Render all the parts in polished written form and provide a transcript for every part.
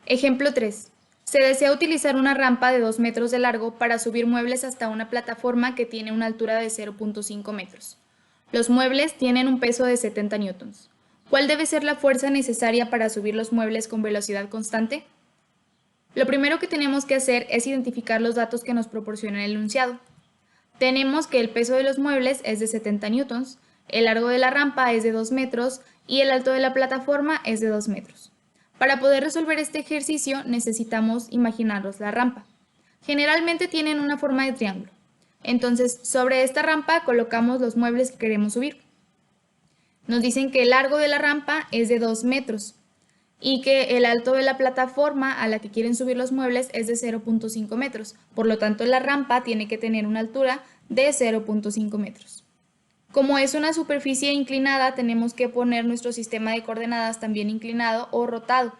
Ejemplo 3. Se desea utilizar una rampa de 2 metros de largo para subir muebles hasta una plataforma que tiene una altura de 0.5 metros. Los muebles tienen un peso de 70 newtons. ¿Cuál debe ser la fuerza necesaria para subir los muebles con velocidad constante? Lo primero que tenemos que hacer es identificar los datos que nos proporciona el enunciado. Tenemos que el peso de los muebles es de 70 newtons, el largo de la rampa es de 2 metros y el alto de la plataforma es de 2 metros. Para poder resolver este ejercicio necesitamos imaginarnos la rampa. Generalmente tienen una forma de triángulo. Entonces, sobre esta rampa colocamos los muebles que queremos subir. Nos dicen que el largo de la rampa es de 2 metros y que el alto de la plataforma a la que quieren subir los muebles es de 0.5 metros. Por lo tanto, la rampa tiene que tener una altura de 0.5 metros. Como es una superficie inclinada, tenemos que poner nuestro sistema de coordenadas también inclinado o rotado.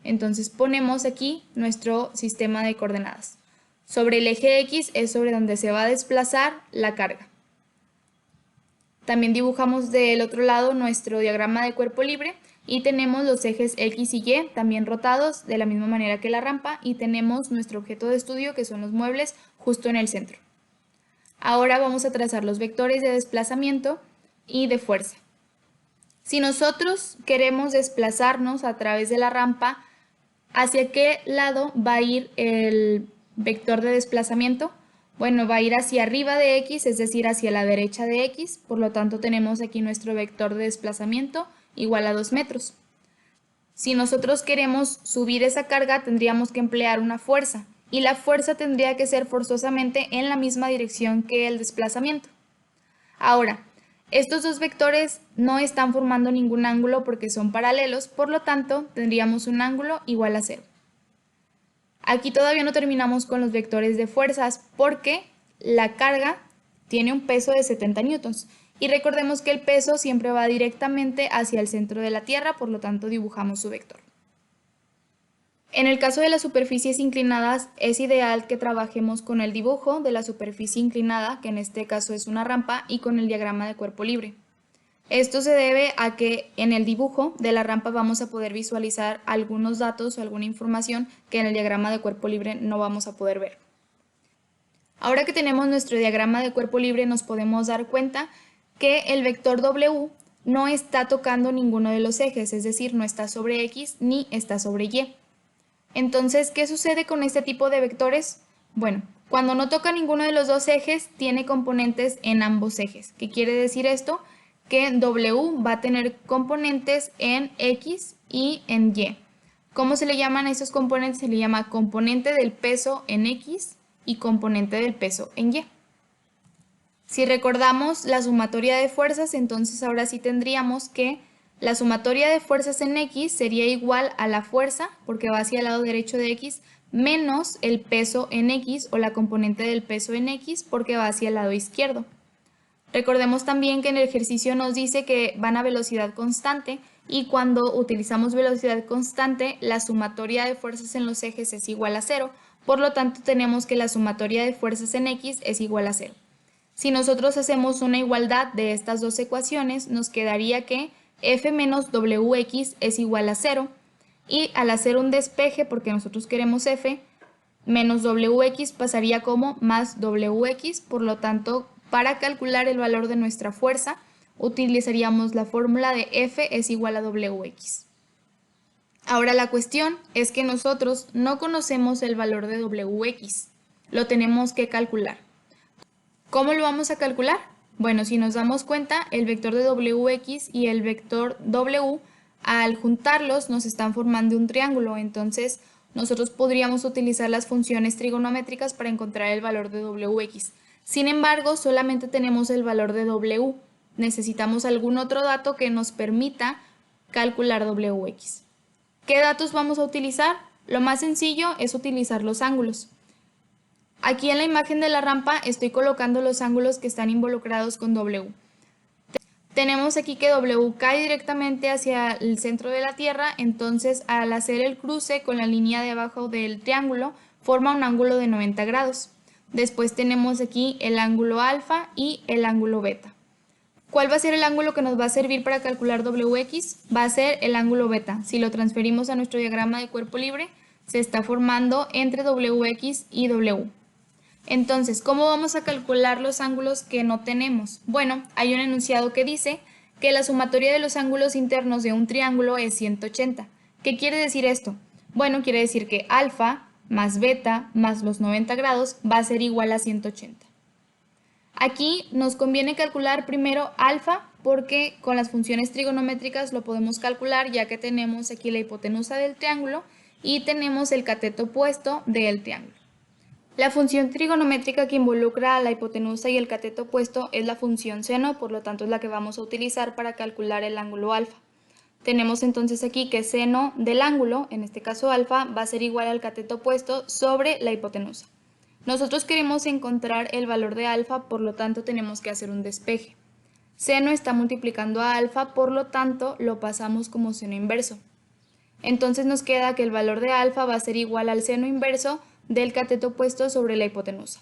Entonces ponemos aquí nuestro sistema de coordenadas. Sobre el eje X es sobre donde se va a desplazar la carga. También dibujamos del otro lado nuestro diagrama de cuerpo libre y tenemos los ejes X y Y también rotados de la misma manera que la rampa y tenemos nuestro objeto de estudio que son los muebles justo en el centro. Ahora vamos a trazar los vectores de desplazamiento y de fuerza. Si nosotros queremos desplazarnos a través de la rampa, ¿hacia qué lado va a ir el vector de desplazamiento? Bueno, va a ir hacia arriba de X, es decir, hacia la derecha de X, por lo tanto tenemos aquí nuestro vector de desplazamiento igual a 2 metros. Si nosotros queremos subir esa carga, tendríamos que emplear una fuerza, y la fuerza tendría que ser forzosamente en la misma dirección que el desplazamiento. Ahora, estos dos vectores no están formando ningún ángulo porque son paralelos, por lo tanto tendríamos un ángulo igual a 0. Aquí todavía no terminamos con los vectores de fuerzas porque la carga tiene un peso de 70 newtons y recordemos que el peso siempre va directamente hacia el centro de la Tierra, por lo tanto dibujamos su vector. En el caso de las superficies inclinadas es ideal que trabajemos con el dibujo de la superficie inclinada, que en este caso es una rampa, y con el diagrama de cuerpo libre. Esto se debe a que en el dibujo de la rampa vamos a poder visualizar algunos datos o alguna información que en el diagrama de cuerpo libre no vamos a poder ver. Ahora que tenemos nuestro diagrama de cuerpo libre nos podemos dar cuenta que el vector W no está tocando ninguno de los ejes, es decir, no está sobre X ni está sobre Y. Entonces, ¿qué sucede con este tipo de vectores? Bueno, cuando no toca ninguno de los dos ejes, tiene componentes en ambos ejes. ¿Qué quiere decir esto? Que W va a tener componentes en X y en Y. ¿Cómo se le llaman a estos componentes? Se le llama componente del peso en X y componente del peso en Y. Si recordamos la sumatoria de fuerzas, entonces ahora sí tendríamos que la sumatoria de fuerzas en X sería igual a la fuerza, porque va hacia el lado derecho de X, menos el peso en X o la componente del peso en X, porque va hacia el lado izquierdo. Recordemos también que en el ejercicio nos dice que van a velocidad constante y cuando utilizamos velocidad constante, la sumatoria de fuerzas en los ejes es igual a 0, por lo tanto tenemos que la sumatoria de fuerzas en X es igual a 0. Si nosotros hacemos una igualdad de estas dos ecuaciones, nos quedaría que F menos WX es igual a 0 y al hacer un despeje, porque nosotros queremos F, menos WX pasaría como más WX, por lo tanto, para calcular el valor de nuestra fuerza, utilizaríamos la fórmula de F es igual a WX. Ahora la cuestión es que nosotros no conocemos el valor de WX, lo tenemos que calcular. ¿Cómo lo vamos a calcular? Bueno, si nos damos cuenta, el vector de WX y el vector W, al juntarlos nos están formando un triángulo, entonces nosotros podríamos utilizar las funciones trigonométricas para encontrar el valor de WX. Sin embargo, solamente tenemos el valor de W. Necesitamos algún otro dato que nos permita calcular WX. ¿Qué datos vamos a utilizar? Lo más sencillo es utilizar los ángulos. Aquí en la imagen de la rampa estoy colocando los ángulos que están involucrados con W. Tenemos aquí que W cae directamente hacia el centro de la Tierra, entonces al hacer el cruce con la línea de abajo del triángulo forma un ángulo de 90 grados. Después tenemos aquí el ángulo alfa y el ángulo beta. ¿Cuál va a ser el ángulo que nos va a servir para calcular WX? Va a ser el ángulo beta. Si lo transferimos a nuestro diagrama de cuerpo libre, se está formando entre WX y W. Entonces, ¿cómo vamos a calcular los ángulos que no tenemos? Bueno, hay un enunciado que dice que la sumatoria de los ángulos internos de un triángulo es 180. ¿Qué quiere decir esto? Bueno, quiere decir que alfa más beta más los 90 grados va a ser igual a 180. Aquí nos conviene calcular primero alfa porque con las funciones trigonométricas lo podemos calcular ya que tenemos aquí la hipotenusa del triángulo y tenemos el cateto opuesto del triángulo. La función trigonométrica que involucra a la hipotenusa y el cateto opuesto es la función seno, por lo tanto es la que vamos a utilizar para calcular el ángulo alfa. Tenemos entonces aquí que seno del ángulo, en este caso alfa, va a ser igual al cateto opuesto sobre la hipotenusa. Nosotros queremos encontrar el valor de alfa, por lo tanto tenemos que hacer un despeje. Seno está multiplicando a alfa, por lo tanto lo pasamos como seno inverso. Entonces nos queda que el valor de alfa va a ser igual al seno inverso del cateto opuesto sobre la hipotenusa.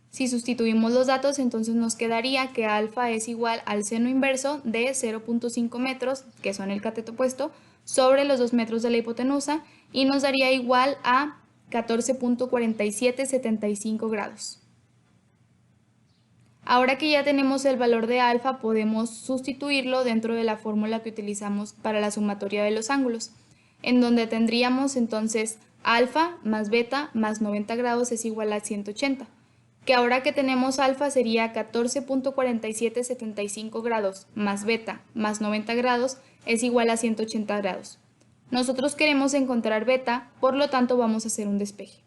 Si sustituimos los datos, entonces nos quedaría que alfa es igual al seno inverso de 0.5 metros, que son el cateto opuesto, sobre los 2 metros de la hipotenusa, y nos daría igual a 14.4775 grados. Ahora que ya tenemos el valor de alfa, podemos sustituirlo dentro de la fórmula que utilizamos para la sumatoria de los ángulos, en donde tendríamos entonces alfa más beta más 90 grados es igual a 180, que ahora que tenemos alfa sería 14.4775 grados más beta más 90 grados es igual a 180 grados. Nosotros queremos encontrar beta, por lo tanto vamos a hacer un despeje.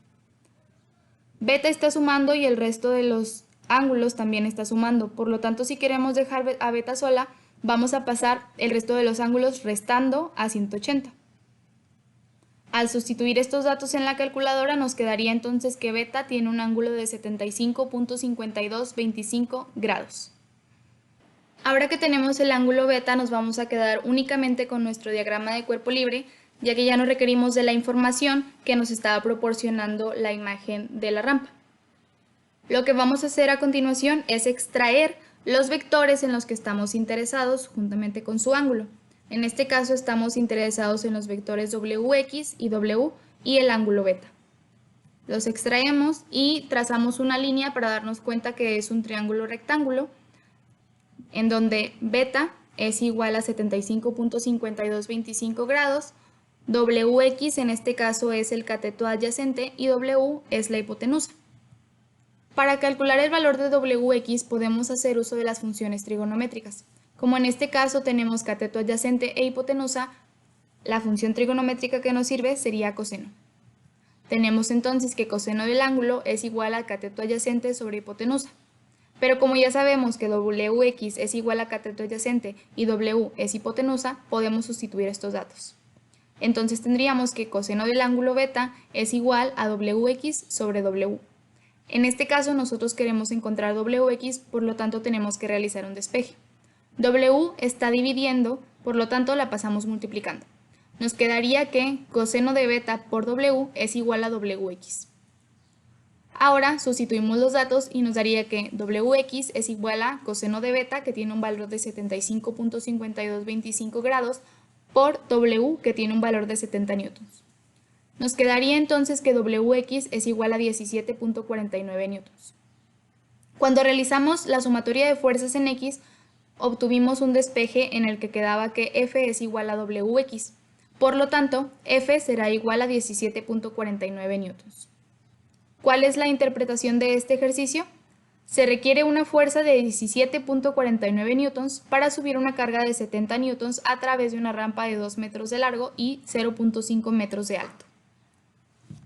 Beta está sumando y el resto de los ángulos también está sumando, por lo tanto si queremos dejar a beta sola, vamos a pasar el resto de los ángulos restando a 180. Al sustituir estos datos en la calculadora nos quedaría entonces que beta tiene un ángulo de 75.5225 grados. Ahora que tenemos el ángulo beta nos vamos a quedar únicamente con nuestro diagrama de cuerpo libre, ya que ya no requerimos de la información que nos estaba proporcionando la imagen de la rampa. Lo que vamos a hacer a continuación es extraer los vectores en los que estamos interesados juntamente con su ángulo. En este caso estamos interesados en los vectores WX y W y el ángulo beta. Los extraemos y trazamos una línea para darnos cuenta que es un triángulo rectángulo en donde beta es igual a 75.5225 grados, WX en este caso es el cateto adyacente y W es la hipotenusa. Para calcular el valor de WX podemos hacer uso de las funciones trigonométricas. Como en este caso tenemos cateto adyacente e hipotenusa, la función trigonométrica que nos sirve sería coseno. Tenemos entonces que coseno del ángulo es igual a cateto adyacente sobre hipotenusa. Pero como ya sabemos que WX es igual a cateto adyacente y W es hipotenusa, podemos sustituir estos datos. Entonces tendríamos que coseno del ángulo beta es igual a WX sobre W. En este caso nosotros queremos encontrar WX, por lo tanto tenemos que realizar un despeje. W está dividiendo, por lo tanto la pasamos multiplicando. Nos quedaría que coseno de beta por W es igual a WX. Ahora sustituimos los datos y nos daría que WX es igual a coseno de beta, que tiene un valor de 75.5225 grados, por W, que tiene un valor de 70 newtons. Nos quedaría entonces que WX es igual a 17.49 newtons. Cuando realizamos la sumatoria de fuerzas en X, obtuvimos un despeje en el que quedaba que F es igual a WX. Por lo tanto, F será igual a 17.49 newtons. ¿Cuál es la interpretación de este ejercicio? Se requiere una fuerza de 17.49 newtons para subir una carga de 70 newtons a través de una rampa de 2 metros de largo y 0.5 metros de alto.